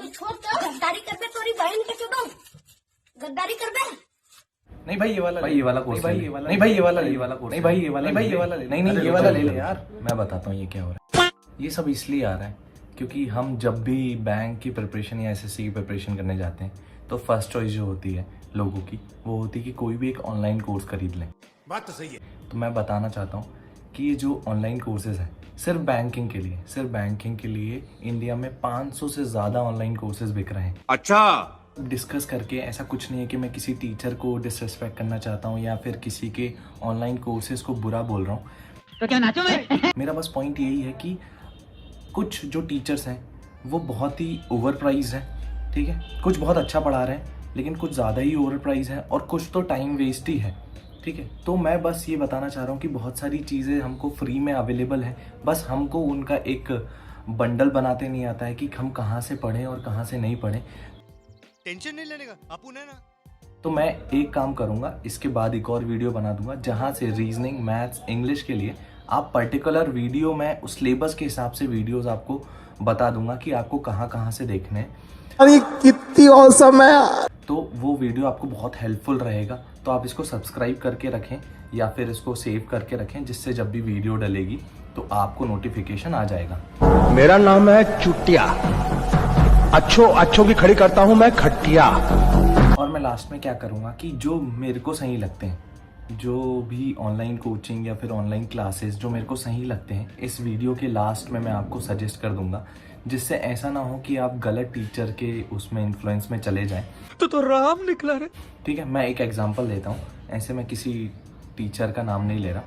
तो छोड़ क्या गद्दारी कर बे, तोरी बहन के चुदो गद्दारी कर बे। नहीं भाई ये वाला कोर्स भाई नहीं भाई ये वाला कोर्स नहीं भाई ये वाला नहीं ये वाला ले ले यार। मैं बताता हूँ ये क्या हो रहा है। ये सब इसलिए आ रहा है क्योंकि हम जब भी बैंक की प्रिपरेशन या एसएससी की प्रिपरेशन करने जाते हैं तो फर्स्ट चॉइस जो होती है लोगों की वो होती है कि कोई भी एक ऑनलाइन कोर्स खरीद लें। बात तो सही है। तो मैं बताना चाहता हूँ कि ये जो ऑनलाइन कोर्सेज हैं सिर्फ बैंकिंग के लिए इंडिया में 500 से ज़्यादा ऑनलाइन कोर्सेज बिक रहे हैं। अच्छा, डिस्कस करके ऐसा कुछ नहीं है कि मैं किसी टीचर को डिसरिस्पेक्ट करना चाहता हूँ या फिर किसी के ऑनलाइन कोर्सेज को बुरा बोल रहा हूँ। तो क्या नाचो मैं? मेरा बस पॉइंट यही है कि कुछ जो टीचर्स हैं वो बहुत ही ओवर प्राइज हैं, ठीक है। कुछ बहुत अच्छा पढ़ा रहे हैं लेकिन कुछ ज़्यादा ही ओवर प्राइज है और कुछ तो टाइम वेस्ट ही है, ठीक है। तो मैं बस ये बताना चाह रहा हूँ कि बहुत सारी चीज़ें हमको फ्री में अवेलेबल हैं, बस हमको उनका एक बंडल बनाते नहीं आता है कि हम कहाँ से पढ़ें और कहाँ से नहीं पढ़ें। टेंशन नहीं लेने का अपुन है ना। तो मैं एक काम करूँगा, इसके बाद एक और वीडियो बना दूंगा जहाँ से रीजनिंग, मैथ्स, इंग्लिश के लिए आप पर्टिकुलर वीडियो में उस सिलेबस के हिसाब से वीडियोस आपको बता दूंगा कि आपको कहाँ कहाँ से देखने हैं। अरे कितनी औसम है। तो वो वीडियो आपको बहुत हेल्पफुल रहेगा। तो आप इसको सब्सक्राइब करके रखें या फिर इसको सेव करके रखें जिससे जब भी वीडियो डलेगी तो आपको नोटिफिकेशन आ जाएगा। मेरा नाम है चुटिया, अच्छों की खड़ी करता हूँ मैं खटिया। और मैं लास्ट में क्या करूँगा कि जो मेरे को सही लगते हैं, जो भी ऑनलाइन कोचिंग या फिर ऑनलाइन क्लासेस जो मेरे को सही लगते हैं, इस वीडियो के लास्ट में मैं आपको सजेस्ट कर दूंगा, जिससे ऐसा ना हो कि आप गलत टीचर के उसमें इन्फ्लुएंस में चले जाएं। तो राम निकला रे। ठीक है, मैं एक एग्जांपल देता हूँ। ऐसे मैं किसी टीचर का नाम नहीं ले रहा,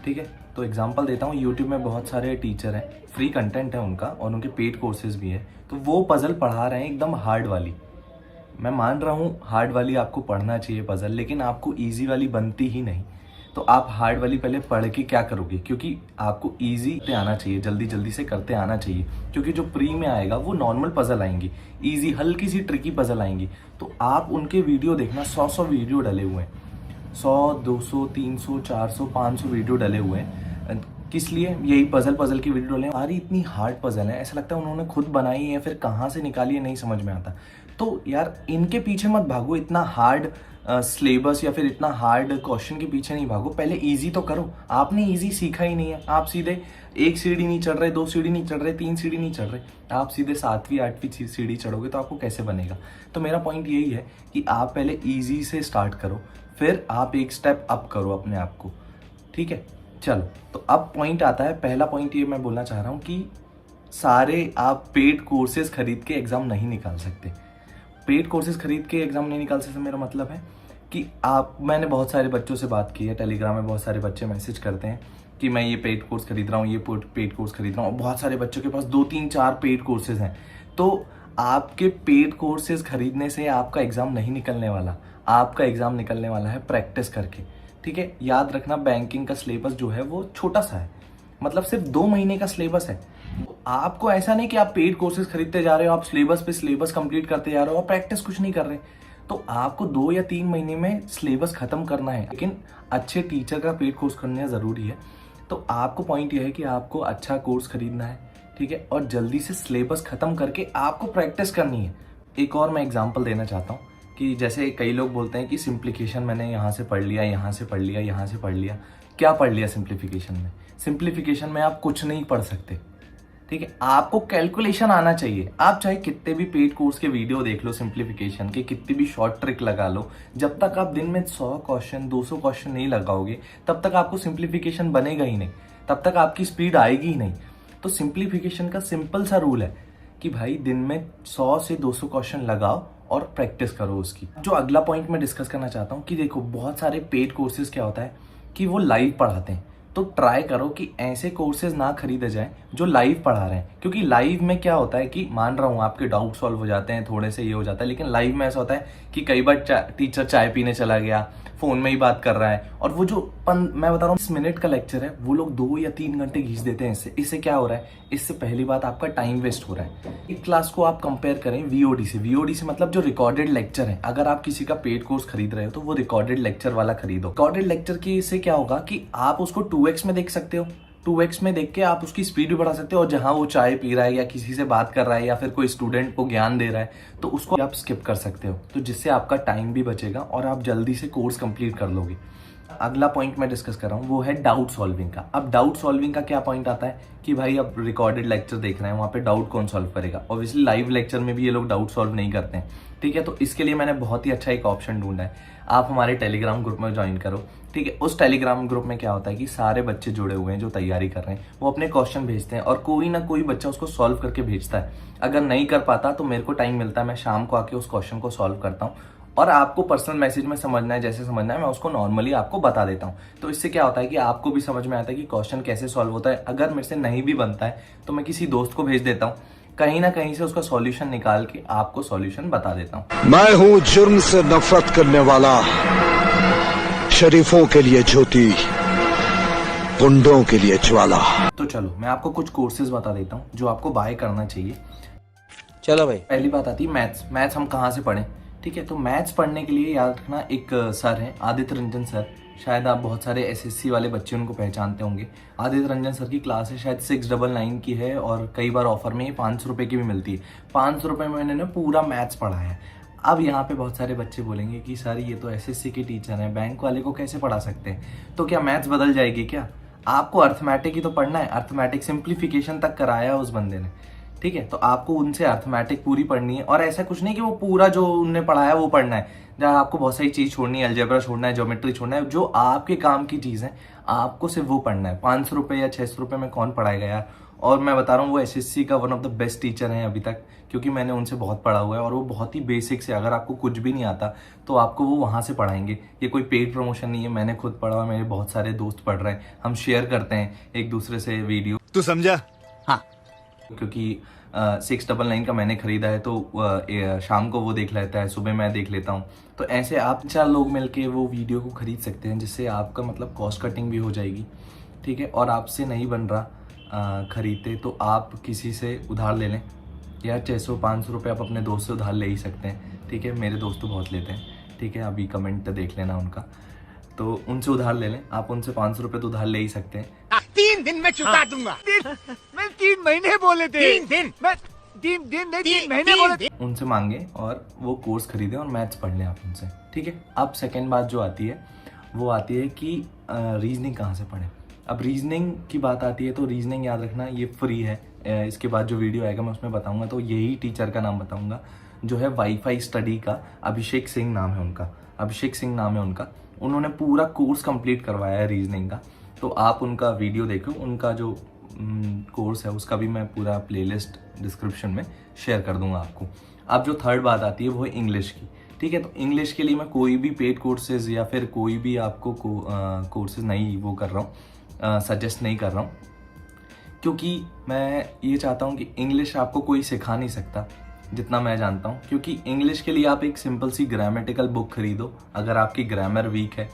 ठीक है। तो एग्जांपल देता हूँ, यूट्यूब में बहुत सारे टीचर हैं, फ्री कंटेंट है उनका और उनके पेड कोर्सेज भी है। तो वो पजल पढ़ा रहे हैं एकदम हार्ड वाली। मैं मान रहा हूँ हार्ड वाली आपको पढ़ना चाहिए पजल, लेकिन आपको ईजी वाली बनती ही नहीं। तो आप हार्ड वाली पहले पढ़ के क्या करोगे, क्योंकि आपको ईजी आना चाहिए, जल्दी से करते आना चाहिए। क्योंकि जो प्री में आएगा वो नॉर्मल पजल आएंगी, ईजी हल्की सी ट्रिकी पजल आएंगी। तो आप उनके वीडियो देखना, 100 वीडियो डले हुए हैं, 100, 200, 300, 400, 500 वीडियो डले हुए हैं। किस लिए? यही पजल की वीडियो डले। सारी इतनी हार्ड पजल है, ऐसा लगता है उन्होंने खुद बनाई है या फिर कहाँ से निकाली है, नहीं समझ में आता। तो यार इनके पीछे मत भागो, इतना हार्ड सिलेबस या फिर इतना हार्ड क्वेश्चन के पीछे नहीं भागो, पहले इजी तो करो। आपने इजी सीखा ही नहीं है, आप सीधे 1 सीढ़ी नहीं चढ़ रहे, 2 सीढ़ी नहीं चढ़ रहे, 3 सीढ़ी नहीं चढ़ रहे, आप सीधे 7वीं 8वीं सीढ़ी चढ़ोगे तो आपको कैसे बनेगा। तो मेरा पॉइंट यही है कि आप पहले ईजी से स्टार्ट करो, फिर आप एक स्टेप अप करो अपने आप को, ठीक है। चलो, तो अब पॉइंट आता है, पहला पॉइंट ये मैं बोलना चाह रहा हूँ कि सारे आप पेड कोर्सेज खरीद के एग्जाम नहीं निकाल सकते। पेड कोर्सेज खरीद के एग्जाम नहीं निकाल सकते मेरा मतलब है कि मैंने बहुत सारे बच्चों से बात की है, टेलीग्राम में बहुत सारे बच्चे मैसेज करते हैं कि मैं ये पेड कोर्स खरीद रहा हूँ, ये पेड कोर्स खरीद रहा हूँ। बहुत सारे बच्चों के पास 2, 3, 4 पेड कोर्सेज हैं। तो आपके पेड कोर्सेज खरीदने से आपका एग्जाम नहीं निकलने वाला, आपका एग्जाम निकलने वाला है प्रैक्टिस करके, ठीक है। याद रखना, बैंकिंग का सिलेबस जो है वो छोटा सा है, मतलब सिर्फ 2 महीने का सिलेबस है। आपको ऐसा नहीं कि आप पेड कोर्सेज खरीदते जा रहे हो, आप सिलेबस पे सिलेबस कंप्लीट करते जा रहे हो और प्रैक्टिस कुछ नहीं कर रहे। तो आपको 2 या 3 महीने में सिलेबस खत्म करना है, लेकिन अच्छे टीचर का पेड कोर्स करना जरूरी है। तो आपको पॉइंट यह है कि आपको अच्छा कोर्स खरीदना है, ठीक है, और जल्दी से सिलेबस खत्म करके आपको प्रैक्टिस करनी है। एक और मैं एग्जाम्पल देना चाहता हूँ कि जैसे कई लोग बोलते हैं कि सिंप्लीफिकेशन मैंने यहाँ से पढ़ लिया, यहाँ से पढ़ लिया, यहाँ से पढ़ लिया। क्या पढ़ लिया सिंप्लीफिकेशन में? सिंप्लीफिकेशन में आप कुछ नहीं पढ़ सकते, ठीक है। आपको कैलकुलेशन आना चाहिए। आप चाहे कितने भी पेड कोर्स के वीडियो देख लो सिंप्लीफिकेशन के, कितनी भी शॉर्ट ट्रिक लगा लो, जब तक आप दिन में 100 क्वेश्चन 200 क्वेश्चन नहीं लगाओगे तब तक आपको सिंप्लीफिकेशन बनेगा ही नहीं, तब तक आपकी स्पीड आएगी ही नहीं। तो सिंप्लीफिकेशन का सिंपल सा रूल है कि भाई दिन में 100 से 200 क्वेश्चन लगाओ और प्रैक्टिस करो उसकी। जो अगला पॉइंट मैं डिस्कस करना चाहता हूँ कि देखो बहुत सारे पेड कोर्सेज क्या होता है कि वो लाइव पढ़ाते हैं। तो ट्राई करो कि ऐसे कोर्सेज ना खरीदे जाएं जो लाइव पढ़ा रहे हैं, क्योंकि लाइव में क्या होता है कि मान रहा हूँ आपके डाउट सॉल्व हो जाते हैं, थोड़े से ये हो जाता है, लेकिन लाइव में ऐसा होता है कि कई बार टीचर चाय पीने चला गया, फोन में ही बात कर रहा है, और वो जो मैं बता रहा हूँ 20 मिनट का लेक्चर है वो लोग 2 या 3 घंटे खींच देते हैं। इससे क्या हो रहा है? इससे पहली बात आपका टाइम वेस्ट हो रहा है। एक क्लास को आप कंपेयर करें वीओडी से। वीओडी से मतलब जो रिकॉर्डेड लेक्चर है। अगर आप किसी का पेड कोर्स खरीद रहे हो तो वो रिकॉर्डेड लेक्चर वाला खरीदो। रिकॉर्डेड लेक्चर की इससे क्या होगा कि आप उसको 2x में देख सकते हो। 2x में देख के आप उसकी स्पीड भी बढ़ा सकते हो, और जहां वो चाय पी रहा है या किसी से बात कर रहा है या फिर कोई स्टूडेंट को ज्ञान दे रहा है तो उसको आप स्किप कर सकते हो, तो जिससे आपका टाइम भी बचेगा और आप जल्दी से कोर्स कंप्लीट कर लोगे। अगला पॉइंट मैं डिस्कस कर रहा हूँ वो है डाउट सॉल्विंग का। अब डाउट सॉल्विंग का क्या पॉइंट आता है कि भाई अब रिकॉर्डेड लेक्चर देख रहे हैं, वहाँ पे डाउट कौन सॉल्व करेगा। ऑब्वियसली लाइव लेक्चर में भी ये लोग डाउट सॉल्व नहीं करते हैं, ठीक है। तो इसके लिए मैंने बहुत ही अच्छा एक ऑप्शन ढूंढा है, आप हमारे टेलीग्राम ग्रुप में ज्वाइन करो, ठीक है। उस टेलीग्राम ग्रुप में क्या होता है कि सारे बच्चे जुड़े हुए हैं जो तैयारी कर रहे हैं, वो अपने क्वेश्चन भेजते हैं और कोई ना कोई बच्चा उसको सॉल्व करके भेजता है। अगर नहीं कर पाता तो मेरे को टाइम मिलता है, मैं शाम को आके उस क्वेश्चन को सॉल्व करता हूँ, और आपको पर्सनल मैसेज में समझना है, जैसे समझना है मैं उसको नॉर्मली आपको बता देता हूँ। तो इससे क्या होता है कि आपको भी समझ में आता है कि क्वेश्चन कैसे सॉल्व होता है। अगर मेरे से नहीं भी बनता है तो मैं किसी दोस्त को भेज देता हूँ, कहीं ना कहीं से उसका सॉल्यूशन निकाल के आपको सॉल्यूशन बता देता हूँ। मैं हूँ जुर्म से नफरत करने वाला, शरीफों के लिए ज्योति, गुंडों के लिए ज्वाला। तो चलो मैं आपको कुछ कोर्सेज बता देता हूँ जो आपको बाय करना चाहिए। चलो भाई। पहली बात आती है मैथ्स। मैथ्स हम कहाँ से पढ़ें, ठीक है। तो मैथ्स पढ़ने के लिए याद रखना, एक सर है आदित्य रंजन सर, शायद आप बहुत सारे एसएससी वाले बच्चे उनको पहचानते होंगे। आदित्य रंजन सर की क्लास है शायद 699 की है, और कई बार ऑफर में 500 रुपये की भी मिलती है। 500 रुपये में मैंने पूरा मैथ्स पढ़ा है। अब यहाँ पे बहुत सारे बच्चे बोलेंगे कि सर ये तो एसएससी के टीचर हैं, बैंक वाले को कैसे पढ़ा सकते हैं, तो क्या मैथ्स बदल जाएगी क्या? आपको अर्थमेटिक ही तो पढ़ना है, अर्थमेटिक सिंप्लीफिकेशन तक कराया है उस बंदे ने, ठीक है। तो आपको उनसे अर्थमेटिक पूरी पढ़नी है, और ऐसा कुछ नहीं कि वो पूरा जो उनने पढ़ाया वो पढ़ना है, जहाँ आपको बहुत सारी चीज छोड़नी है, अलजेब्रा छोड़ना है, ज्योमेट्री छोड़ना है, जो आपके काम की चीज है आपको सिर्फ वो पढ़ना है। 500 रुपये या 600 रुपये में कौन पढ़ाएगा यार। और मैं बता रहा हूँ वो एसएससी का one of the best teacher हैं अभी तक, क्योंकि मैंने उनसे बहुत पढ़ा हुआ है, और वो बहुत ही बेसिक से, अगर आपको कुछ भी नहीं आता तो आपको वो वहाँ से पढ़ाएंगे। ये कोई पेड प्रमोशन नहीं है, मैंने खुद पढ़ा हुआ, मेरे बहुत सारे दोस्त पढ़ रहे हैं, हम शेयर करते हैं एक दूसरे से वीडियो। तू समझा? हाँ। क्योंकि 699 का मैंने खरीदा है, तो शाम को वो देख लेता है, सुबह मैं देख लेता हूँ। तो ऐसे आप 4 लोग मिलके वो वीडियो को खरीद सकते हैं, जिससे आपका मतलब कॉस्ट कटिंग भी हो जाएगी, ठीक है। और आपसे नहीं बन रहा खरीदते तो आप किसी से उधार ले लें, या 600-500 रुपये आप अपने दोस्त से उधार ले ही सकते हैं, ठीक है। मेरे दोस्त तो बहुत लेते हैं, ठीक है, अभी कमेंट देख लेना उनका, तो उनसे उधार ले लें। आप उनसे 500 रुपये तो उधार ले ही सकते हैं। 3 दिन में चुका दूंगा। मैं 3 महीने बोले थे। 3 दिन मैं 3 दिन नहीं 3 महीने बोले थे। उनसे मांगे और वो कोर्स खरीदें और मैथ्स पढ़ लें आप उनसे, ठीक है। अब सेकेंड बात जो आती है वो आती है कि रीजनिंग कहाँ से पढ़ें। अब रीजनिंग की बात आती है तो रीजनिंग याद रखना ये फ्री है। इसके बाद जो वीडियो आएगा मैं उसमें बताऊंगा, तो यही टीचर का नाम बताऊंगा जो है वाईफाई स्टडी का, अभिषेक सिंह नाम है उनका, अभिषेक सिंह नाम है उनका। उन्होंने पूरा कोर्स कंप्लीट करवाया है रीजनिंग का, तो आप उनका वीडियो देखो। उनका जो कोर्स है उसका भी मैं पूरा प्लेलिस्ट डिस्क्रिप्शन में शेयर कर दूंगा आपको। अब जो थर्ड बात आती है वो है इंग्लिश की, ठीक है। तो इंग्लिश के लिए मैं कोई भी पेड कोर्सेज या फिर कोई भी आपको कोर्सेज नहीं वो कर रहा हूँ, सजेस्ट नहीं कर रहा हूँ, क्योंकि मैं ये चाहता हूँ कि इंग्लिश आपको कोई सिखा नहीं सकता जितना मैं जानता हूँ। क्योंकि इंग्लिश के लिए आप एक सिंपल सी ग्रामेटिकल बुक खरीदो, अगर आपकी ग्रामर वीक है,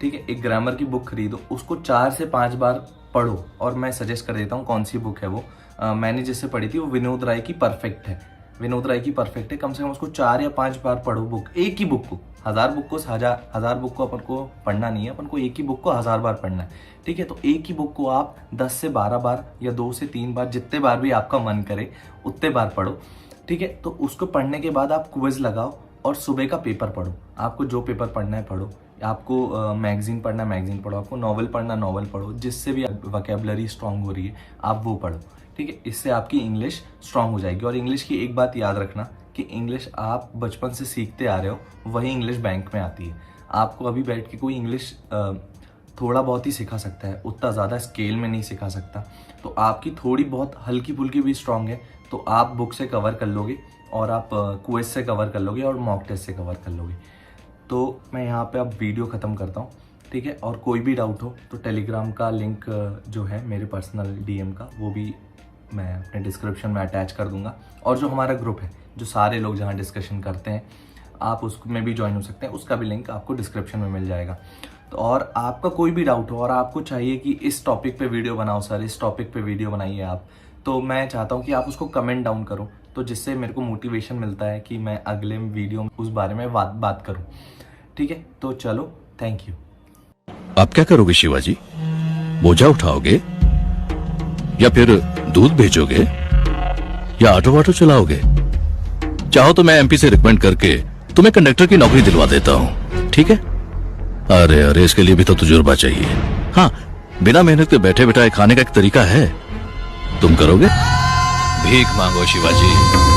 ठीक है, एक ग्रामर की बुक खरीदो, उसको 4 से 5 बार पढ़ो। और मैं सजेस्ट कर देता हूँ कौन सी बुक है वो, मैंने जिससे पढ़ी थी वो विनोद राय की परफेक्ट है, विनोद राय की परफेक्ट है। कम से कम उसको 4 या 5 बार पढ़ो बुक, एक ही बुक को। 1000 बुक को हजार बुक को अपन को पढ़ना नहीं है, अपन को एक ही बुक को 1000 बार पढ़ना है, ठीक है। तो एक ही बुक को आप 10 से 12 बार या 2 से 3 बार, जितने बार भी आपका मन करे उतने बार पढ़ो, ठीक है। तो उसको पढ़ने के बाद आप क्विज लगाओ और सुबह का पेपर पढ़ो। आपको जो पेपर पढ़ना है पढ़ो, आपको मैगजीन पढ़ना है मैगजीन पढ़ो, आपको नॉवल पढ़ना नॉवल पढ़ो, जिससे भी वोकैबुलरी स्ट्रांग हो रही है आप वो पढ़ो, ठीक है। इससे आपकी इंग्लिश स्ट्रांग हो जाएगी। और इंग्लिश की एक बात याद रखना कि इंग्लिश आप बचपन से सीखते आ रहे हो, वही इंग्लिश बैंक में आती है। आपको अभी बैठ के कोई इंग्लिश थोड़ा बहुत ही सिखा सकता है, उतना ज़्यादा स्केल में नहीं सिखा सकता। तो आपकी थोड़ी बहुत हल्की फुल्की भी स्ट्रांग है तो आप बुक से कवर कर लोगे, और आप क्विज से कवर कर लोगे, और मॉक टेस्ट से कवर कर लोगे। तो मैं यहाँ पे अब वीडियो ख़त्म करता हूँ, ठीक है। और कोई भी डाउट हो तो टेलीग्राम का लिंक जो है मेरे पर्सनल डीएम का, वो भी मैं अपने डिस्क्रिप्शन में अटैच कर दूंगा। और जो हमारा ग्रुप है, जो सारे लोग जहाँ डिस्कशन करते हैं, आप उसमें भी ज्वाइन हो सकते हैं, उसका भी लिंक आपको डिस्क्रिप्शन में मिल जाएगा। तो और आपका कोई भी डाउट हो और आपको चाहिए कि इस टॉपिक पे वीडियो बनाओ सर, इस टॉपिक पे वीडियो बनाइए आप, तो मैं चाहता हूँ कि आप उसको कमेंट डाउन करो, तो जिससे मेरे को मोटिवेशन मिलता है कि मैं अगले वीडियो में उस बारे में बात करूँ, ठीक है। तो चलो, थैंक यू। आप क्या करोगे शिवाजी? बोझा उठाओगे? या फिर दूध बेचोगे या ऑटो वाटो चलाओगे? चाहो तो मैं एमपी से रिकमेंड करके तुम्हें कंडक्टर की नौकरी दिलवा देता हूँ, ठीक है? अरे अरे, इसके लिए भी तो तजुर्बा चाहिए। हाँ, बिना मेहनत के बैठे बिठाए खाने का एक तरीका है, तुम करोगे? भीख मांगो शिवाजी।